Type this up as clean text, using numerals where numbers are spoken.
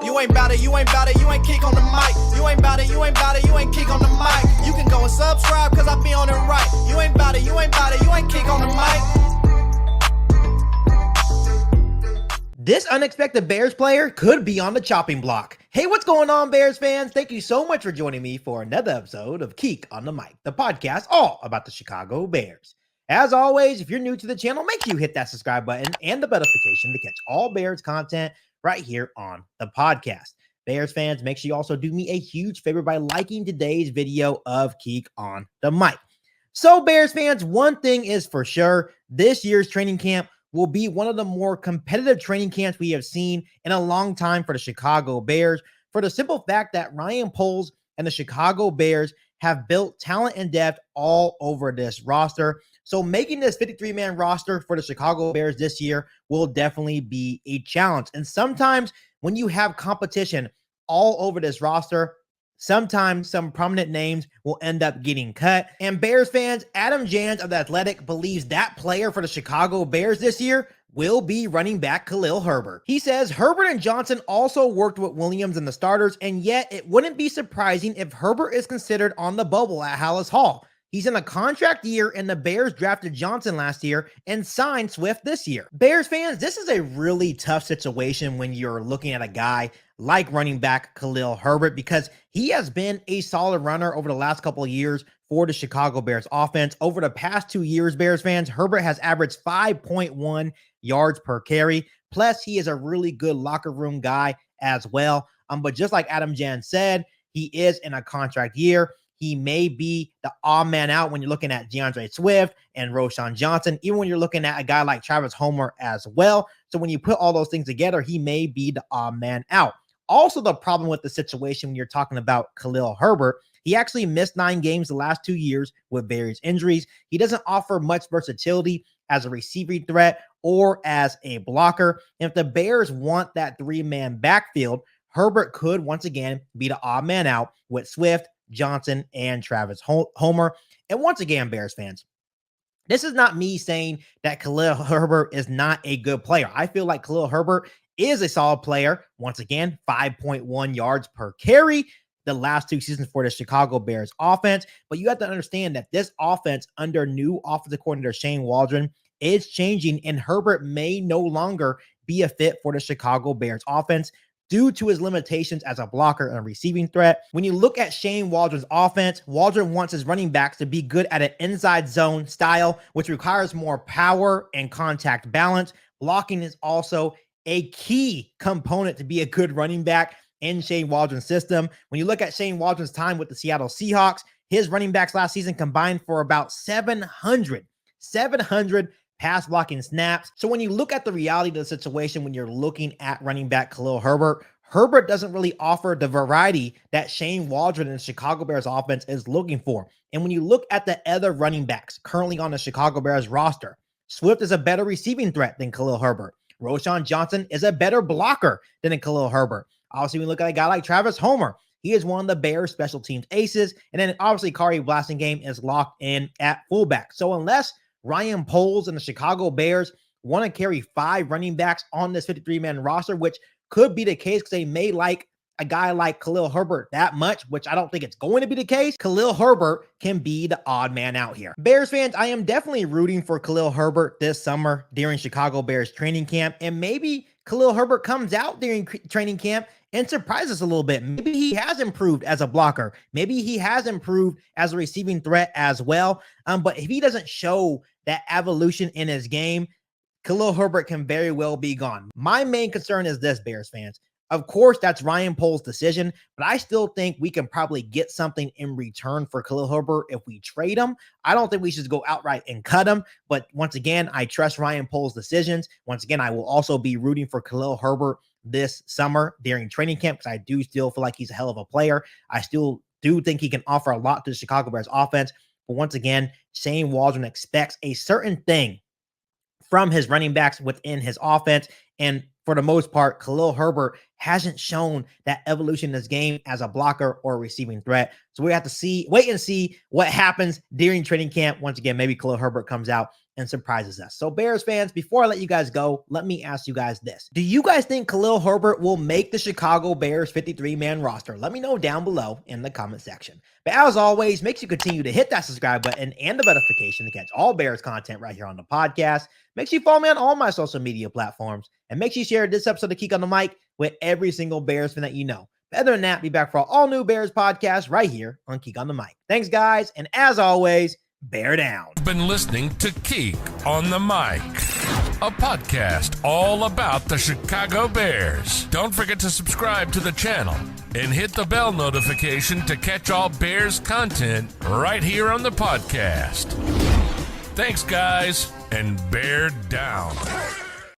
You ain't bout it, you ain't bout it, you ain't kick on the mic. You ain't bout it, you ain't bout it, you ain't kick on the mic. You can go and subscribe, cause I be on it right. You ain't bout it, you ain't bout it, you ain't kick on the mic. This unexpected Bears player could be on the chopping block. Hey, what's going on, Bears fans? Thank you so much for joining me for another episode of KIEQ on the Mic, the podcast all about the Chicago Bears. As always, if you're new to the channel, make sure you hit that subscribe button and the notification to catch all Bears content right here on the podcast. Bears fans, make sure you also do me a huge favor by liking today's video of KIEQ on the Mic. So, Bears fans, one thing is for sure, this year's training camp will be one of the more competitive training camps we have seen in a long time for the Chicago Bears, for the simple fact that Ryan Poles and the Chicago Bears have built talent and depth all over this roster. So making this 53-man roster for the Chicago Bears this year will definitely be a challenge. And sometimes when you have competition all over this roster, sometimes some prominent names will end up getting cut. And Bears fans, Adam Jans of The Athletic believes that player for the Chicago Bears this year will be running back Khalil Herbert. He says Herbert and Johnson also worked with Williams and the starters, and yet it wouldn't be surprising if Herbert is considered on the bubble at Hallis Hall. He's in a contract year, and the Bears drafted Johnson last year and signed Swift this year. Bears fans, this is a really tough situation when you're looking at a guy like running back Khalil Herbert, because he has been a solid runner over the last couple of years for the Chicago Bears offense. Over the past 2 years, Bears fans, Herbert has averaged 5.1 yards per carry. Plus, he is a really good locker room guy as well. But just like Adam Jans said, he is in a contract year. He may be the odd man out when you're looking at DeAndre Swift and Roschon Johnson, even when you're looking at a guy like Travis Homer as well. So when you put all those things together, he may be the odd man out. Also, the problem with the situation when you're talking about Khalil Herbert, he actually missed 9 games the last 2 years with various injuries. He doesn't offer much versatility as a receiving threat or as a blocker. And if the Bears want that 3-man backfield, Herbert could once again be the odd man out with Swift, Johnson, and Travis Homer. And once again, Bears fans, this is not me saying that Khalil Herbert is not a good player. I feel like Khalil Herbert is a solid player. Once again, 5.1 yards per carry the last 2 seasons for the Chicago Bears offense. But you have to understand that this offense under new offensive coordinator Shane Waldron is changing, and Herbert may no longer be a fit for the Chicago Bears offense due to his limitations as a blocker and receiving threat. When you look at Shane Waldron's offense, Waldron wants his running backs to be good at an inside zone style, which requires more power and contact balance. Blocking is also a key component to be a good running back in Shane Waldron's system. When you look at Shane Waldron's time with the Seattle Seahawks, his running backs last season combined for about 700 pass blocking snaps. So when you look at the reality of the situation, when you're looking at running back Khalil Herbert, Herbert doesn't really offer the variety that Shane Waldron and the Chicago Bears offense is looking for. And when you look at the other running backs currently on the Chicago Bears roster, Swift is a better receiving threat than Khalil Herbert. Roschon Johnson is a better blocker than Khalil Herbert. Obviously, when you look at a guy like Travis Homer, he is one of the Bears special teams aces. And then obviously, Kari Blasingame is locked in at fullback. So unless Ryan Poles and the Chicago Bears want to carry 5 running backs on this 53-man roster, which could be the case because they may like a guy like Khalil Herbert that much, which I don't think it's going to be the case. Khalil Herbert can be the odd man out here. Bears fans, I am definitely rooting for Khalil Herbert this summer during Chicago Bears training camp, and maybe Khalil Herbert comes out during training camp and surprises us a little bit. Maybe he has improved as a blocker. Maybe he has improved as a receiving threat as well. But if he doesn't show that evolution in his game, Khalil Herbert can very well be gone. My main concern is this, Bears fans. Of course, that's Ryan Poles' decision, but I still think we can probably get something in return for Khalil Herbert if we trade him. I don't think we should go outright and cut him, but once again, I trust Ryan Poles' decisions. Once again, I will also be rooting for Khalil Herbert this summer during training camp because I do still feel like he's a hell of a player. I still do think he can offer a lot to the Chicago Bears offense, but once again, Shane Waldron expects a certain thing from his running backs within his offense, and for the most part, Khalil Herbert hasn't shown that evolution in his game as a blocker or receiving threat. So we have to wait and see what happens during training camp. Once again, maybe Khalil Herbert comes out and surprises us. So Bears fans, before I let you guys go, let me ask you guys this. Do you guys think Khalil Herbert will make the Chicago Bears 53-man roster? Let me know down below in the comment section. But as always, make sure you continue to hit that subscribe button and the notification to catch all Bears content right here on the podcast. Make sure you follow me on all my social media platforms, and make sure you share this episode of KIEQ on the Mic with every single Bears fan that you know. But other than that, be back for all new Bears podcasts right here on KIEQ on the Mic. Thanks, guys, and as always, bear down. You've been listening to KIEQ on the Mic, a podcast all about the Chicago Bears. Don't forget to subscribe to the channel and hit the bell notification to catch all Bears content right here on the podcast. Thanks, guys, and bear down.